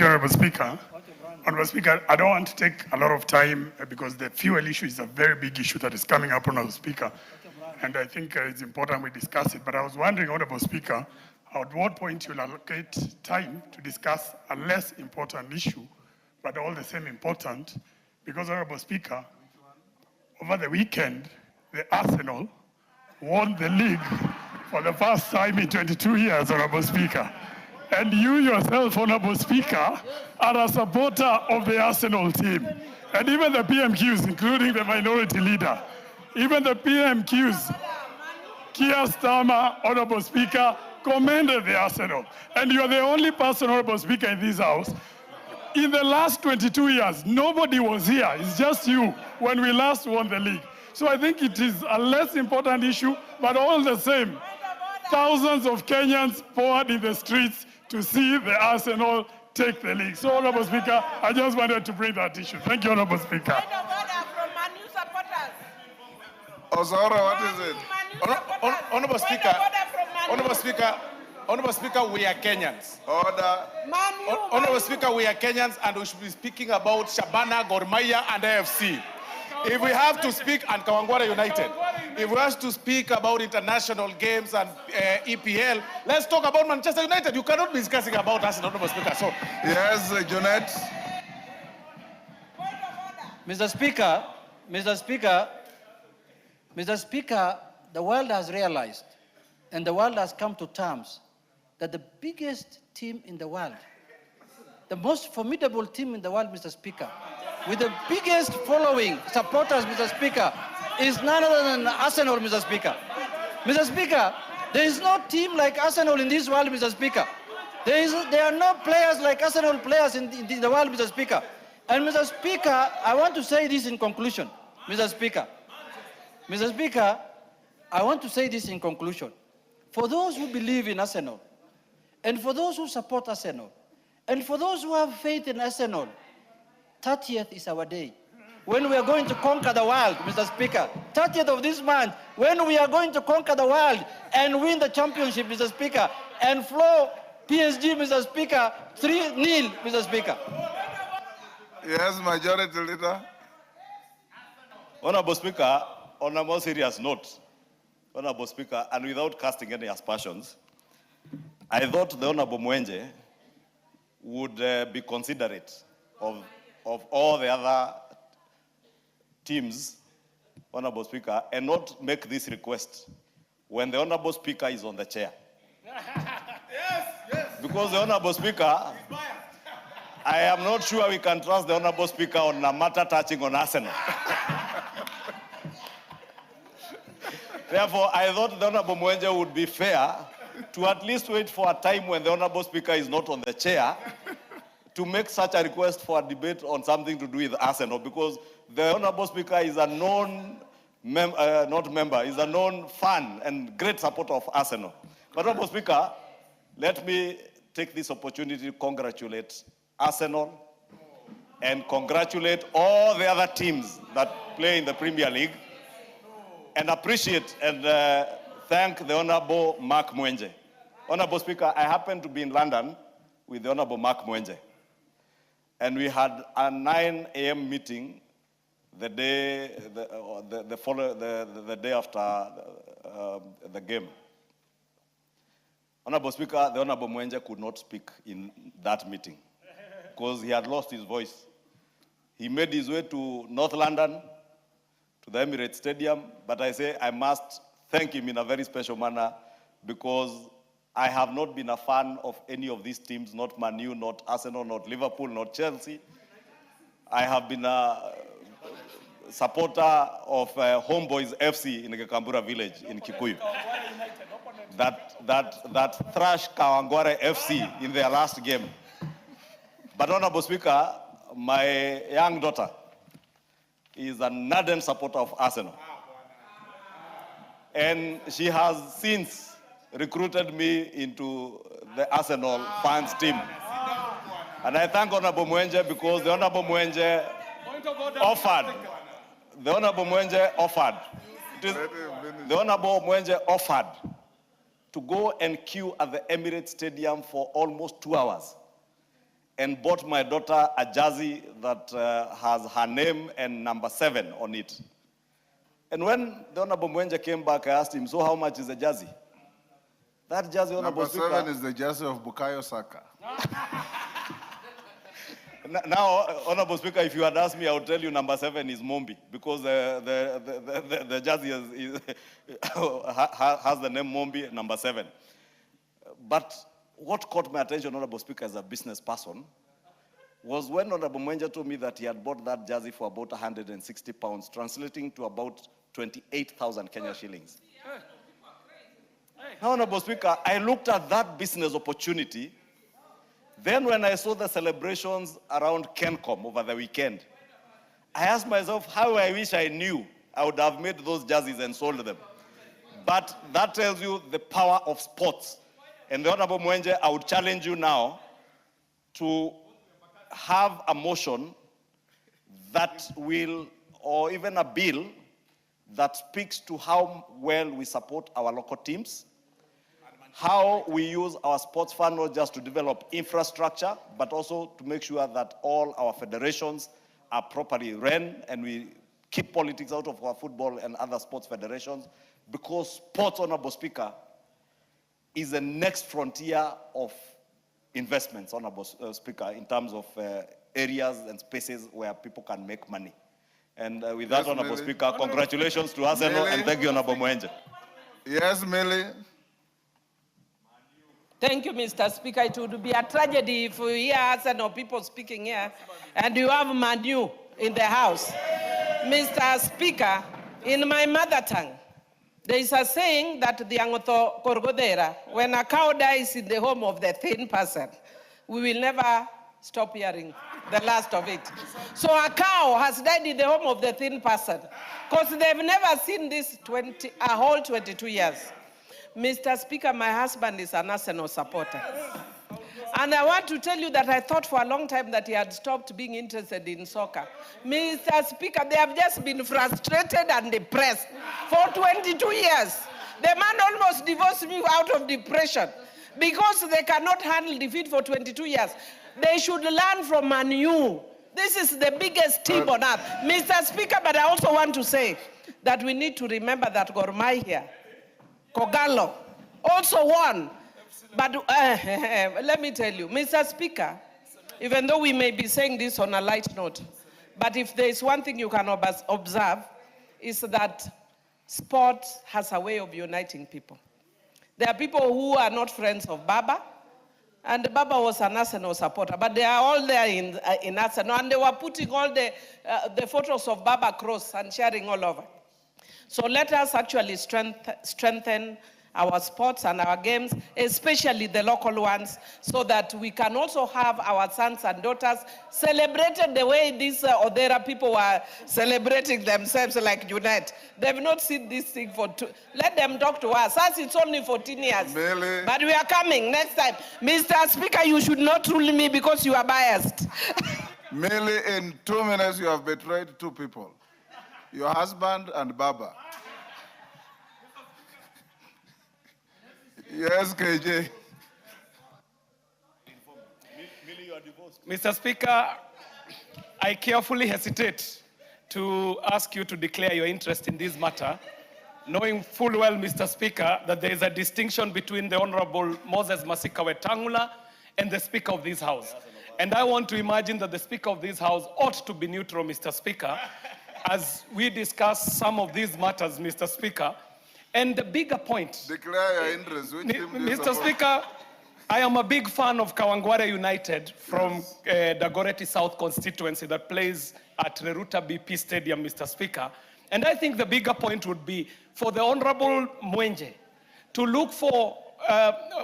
you, Honorable Speaker. Honorable Speaker, I don't want to take a lot of time because the fuel issue is a very big issue that is coming up, Honorable Speaker. And I think it's important we discuss it. But I was wondering, Honorable Speaker, at what point you'll allocate time to discuss a less important issue, but all the same important, because, Honorable Speaker, over the weekend, the Arsenal won the league for the first time in 22 years, Honorable Speaker. And you yourself, Honorable Speaker, are a supporter of the Arsenal team. And even the PMQs, including the minority leader, even the PMQs, Keir Starmer, Honorable Speaker, commended the Arsenal. And you are the only person, Honorable Speaker, in this House. In the last 22 years, nobody was here. It's just you when we last won the league. So I think it is a less important issue, but all the same, thousands of Kenyans poured in the streets to see the Arsenal take the league. So, Honorable Speaker, I just wanted to bring that issue. Thank you, Honorable Speaker. Point of order from Manu supporters. Ozora, what is it? Honorable Speaker, Honorable Speaker, we are Kenyans. Order. Honorable Speaker, we are Kenyans and we should be speaking about Shabana, Gor Mahia and AFC. If we have to speak, and Kawangware United, if we have to speak about international games and EPL, let's talk about Manchester United. You cannot be discussing about us, Honorable Speaker. So, Yes, Junet. Mr. Speaker, the world has realized and the world has come to terms that the biggest team in the world, the most formidable team in the world, Mr. Speaker, with the biggest following, supporters, Mr. Speaker, is none other than Arsenal, Mr. Speaker. Mr. Speaker, there is no team like Arsenal in this world, Mr. Speaker. There are no players like Arsenal players in the world, Mr. Speaker. And Mr. Speaker, I want to say this in conclusion, Mr. Speaker. Mr. Speaker, I want to say this in conclusion. For those who believe in Arsenal, and for those who support Arsenal, and for those who have faith in Arsenal, 30th is our day, when we are going to conquer the world, Mr. Speaker. 30th of this month, when we are going to conquer the world and win the championship, Mr. Speaker, and floor PSG, Mr. Speaker, 3-0, Mr. Speaker. Yes, Majority Leader. Honorable Speaker, on a more serious note, Honorable Speaker, and without casting any aspersions, I thought the Honorable Mwenje would be considerate of all the other teams, Honorable Speaker, and not make this request when the Honorable Speaker is on the chair. Yes. Because the Honorable Speaker, I am not sure we can trust the Honorable Speaker on a matter touching on Arsenal. Therefore, I thought the Honorable Mwenje would be fair to at least wait for a time when the Honorable Speaker is not on the chair to make such a request for a debate on something to do with Arsenal, because the Honorable Speaker is a known, is a known fan and great supporter of Arsenal. But Honorable Speaker, let me take this opportunity to congratulate Arsenal and congratulate all the other teams that play in the Premier League, and appreciate and thank the Honorable Mark Mwenje. Honorable Speaker, I happened to be in London with the Honorable Mark Mwenje, and we had a 9 a.m. meeting the day day after the game. Honorable Speaker, the Honorable Mwenje could not speak in that meeting because he had lost his voice. He made his way to North London, to the Emirates Stadium, but I say I must thank him in a very special manner because I have not been a fan of any of these teams, not Man U, not Arsenal, not Liverpool, not Chelsea. I have been a supporter of Homeboys FC in Gekambura village in Kikuyu. That thrashed Kawangware FC in their last game. But Honorable Speaker, my young daughter is an ardent supporter of Arsenal. And she has since recruited me into the Arsenal fans team. And I thank Honorable Mwenje because the Honorable Mwenje offered. The Honorable Mwenje offered. The Honorable Mwenje offered to go and queue at the Emirates Stadium for almost 2 hours and bought my daughter a jersey that has her name and number 7 on it. And when the Honorable Mwenje came back, I asked him, so how much is the jersey? That jersey, Honorable Number Speaker. 7 is the jersey of Bukayo Saka. Now, Honorable Speaker, if you had asked me, I would tell you number 7 is Mombi, because the jersey has the name Mombi, number 7. But what caught my attention, Honorable Speaker, as a business person, was when Honorable Mwenje told me that he had bought that jersey for about 160 pounds, translating to about 28,000 Kenya shillings. Now, Honorable Speaker, I looked at that business opportunity. Then when I saw the celebrations around Kencom over the weekend, I asked myself how I wish I knew I would have made those jerseys and sold them. But that tells you the power of sports. And the Honorable Mwenje, I would challenge you now to have a motion that will, or even a bill that speaks to how well we support our local teams, how we use our sports fund not just to develop infrastructure, but also to make sure that all our federations are properly run and we keep politics out of our football and other sports federations, because sports, Honorable Speaker, is the next frontier of investments, Honorable Speaker, in terms of areas and spaces where people can make money. And with that, Yes, Honorable Millie. Speaker, congratulations to Arsenal and thank you, Honorable Mwenje. Yes, Millie. Thank you, Mr. Speaker. It would be a tragedy if we hear Arsenal people speaking here and you have Manu in the house. Mr. Speaker, in my mother tongue, there is a saying that the Angotho Korgodera, when a cow dies in the home of the thin person, we will never stop hearing the last of it. So a cow has died in the home of the thin person because they've never seen this a whole 22 years. Mr. Speaker, my husband is an Arsenal supporter. And I want to tell you that I thought for a long time that he had stopped being interested in soccer. Mr. Speaker, they have just been frustrated and depressed for 22 years. The man almost divorced me out of depression because they cannot handle defeat for 22 years. They should learn from Man U. This is the biggest team on earth. Mr. Speaker, but I also want to say that we need to remember that Gor Mahia, Kogalo, also won. But let me tell you, Mr. Speaker, even though we may be saying this on a light note, but if there is one thing you can observe, is that sport has a way of uniting people. There are people who are not friends of Baba, and Baba was an Arsenal supporter, but they are all there in Arsenal, and they were putting all the photos of Baba across and sharing all over. So let us actually strengthen our sports and our games, especially the local ones, so that we can also have our sons and daughters celebrated the way these Odera people were celebrating themselves like Unite. They've not seen this thing for let them talk to us. Us, it's only 14 years. Really? But we are coming next time. Mr. Speaker, you should not rule me because you are biased. Millie, in 2 minutes you have betrayed 2 people. Your husband and Baba. Yes, KJ. Mr. Speaker, I carefully hesitate to ask you to declare your interest in this matter, knowing full well, Mr. Speaker, that there is a distinction between the Honorable Moses Masika Wetangula and the Speaker of this House. And I want to imagine that the Speaker of this House ought to be neutral, Mr. Speaker, as we discuss some of these matters, Mr. Speaker. And the bigger point, Declare your interest. Which team do you Mr. support? Speaker, I am a big fan of Kawangware United from Dagoretti South constituency that plays at Reruta BP Stadium, Mr. Speaker. And I think the bigger point would be for the Honorable Mwenje to look for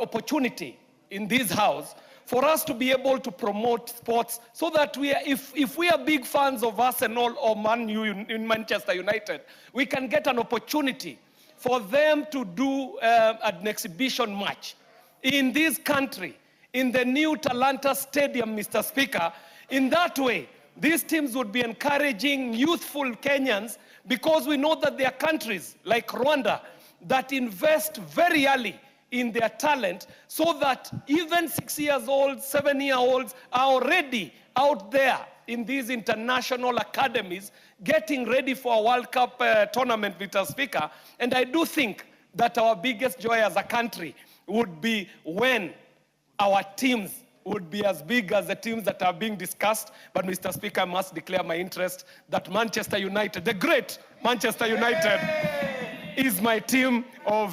opportunity in this house for us to be able to promote sports so that if we are big fans of Arsenal or Man U in Manchester United, we can get an opportunity for them to do an exhibition match in this country, in the new Talanta Stadium, Mr. Speaker. In that way, these teams would be encouraging youthful Kenyans, because we know that there are countries like Rwanda that invest very early in their talent so that even 6-year-olds, 7-year-olds are already out there in these international academies getting ready for a World Cup tournament, Mr. Speaker. And I do think that our biggest joy as a country would be when our teams would be as big as the teams that are being discussed. But Mr. Speaker, I must declare my interest that Manchester United, the great Manchester United, is my team of,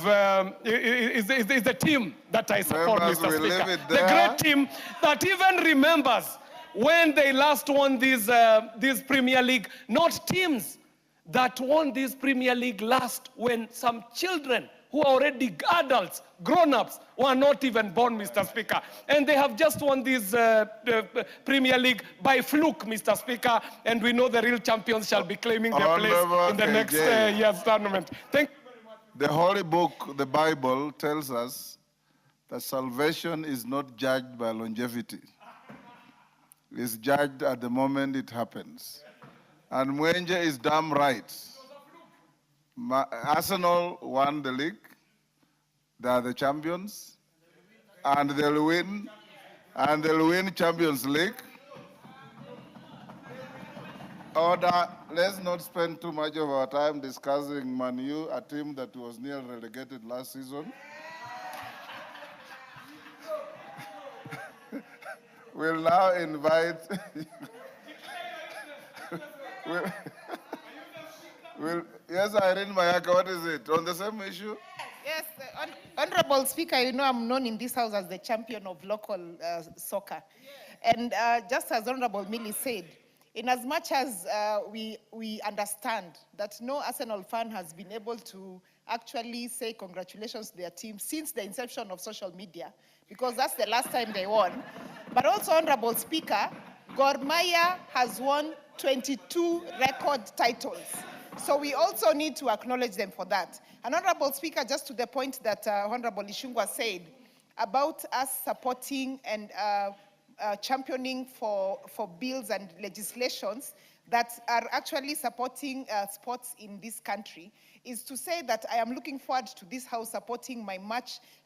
is the team that I support, Members, Mr. we leave Speaker. it The there. great team that even remembers when they last won this Premier League, not teams that won this Premier League last when some children who are already adults, grown-ups, were not even born, Mr. Speaker. And they have just won this Premier League by fluke, Mr. Speaker, and we know the real champions shall be claiming their place Honorable in the next KJ. year's tournament. Thank you very much. The Holy Book, the Bible, tells us that salvation is not judged by longevity. It's judged at the moment it happens. And Mwenje is damn right. Arsenal won the league. They are the champions. And they'll win. And they'll win Champions League. Order, let's not spend too much of our time discussing Man U, a team that was nearly relegated last season. We'll now invite. Yes, Irene Mayaka, what is it? On the same issue? Yes, Honorable Speaker, you know I'm known in this house as the champion of local soccer. And just as Honorable Millie said, in as much as we understand that no Arsenal fan has been able to actually say congratulations to their team since the inception of social media, because that's the last time they won. But also, Honorable Speaker, Gor Mahia has won 22 record titles. So we also need to acknowledge them for that. And Honorable Speaker, just to the point that Honorable Ishungwa said about us supporting and championing for bills and legislations that are actually supporting sports in this country, is to say that I am looking forward to this House supporting my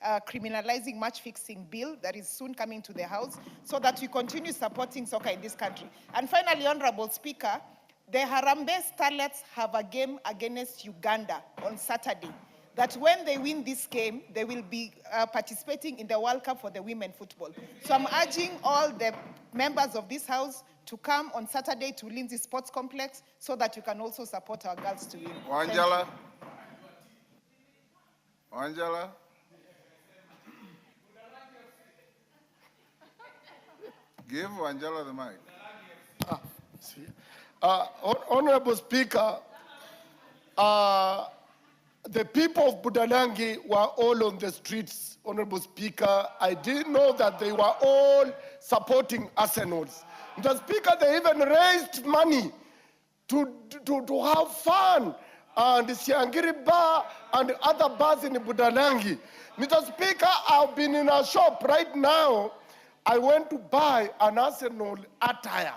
criminalizing match fixing bill that is soon coming to the House, so that we continue supporting soccer in this country. And finally, Honorable Speaker, the Harambee Starlets have a game against Uganda on Saturday, that when they win this game, they will be participating in the World Cup for the women football. So I'm urging all the members of this House to come on Saturday to Lindsay Sports Complex so that you can also support our girls to win. Wanjala? Wanjala? Give Wanjala the mic. Honorable Speaker, the people of Budalangi were all on the streets, Honorable Speaker. I didn't know that they were all supporting Arsenals. Mr. Speaker, they even raised money to have fun and Siangiri Bar and other bars in Budalangi. Mr. Speaker, I've been in a shop right now. I went to buy an Arsenal attire.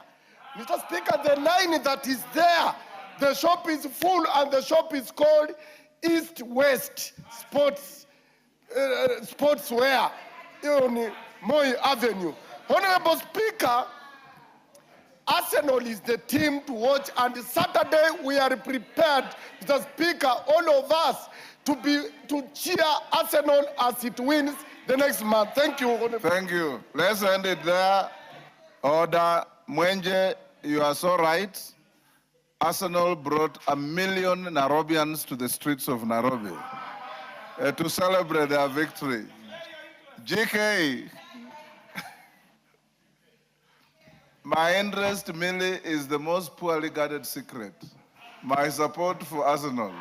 Mr. Speaker, the line that is there, the shop is full and the shop is called East-West Sportswear on Moi Avenue. Honorable Speaker, Arsenal is the team to watch, and Saturday we are prepared, Mr. Speaker, all of us, to cheer Arsenal as it wins the next month. Thank you, Honorable. Thank you. Let's end it there. Order. Mwenje, you are so right. Arsenal brought 1 million Nairobians to the streets of Nairobi to celebrate their victory. GK, my interest, Millie, is the most poorly guarded secret. My support for Arsenal.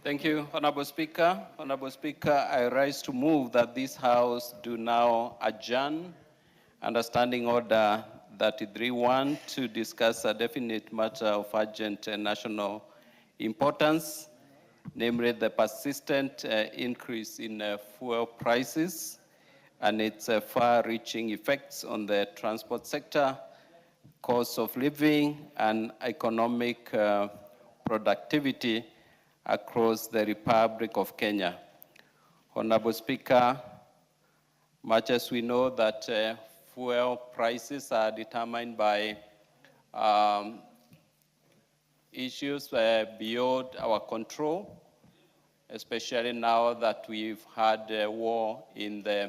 Thank you, Honorable Speaker. Honorable Speaker, I rise to move that this House do now adjourn under Standing Order 33-1 to discuss a definite matter of urgent national importance, namely the persistent increase in fuel prices and its far-reaching effects on the transport sector, cost of living, and economic productivity across the Republic of Kenya. Honorable Speaker, much as we know that fuel prices are determined by issues beyond our control, especially now that we've had a war in the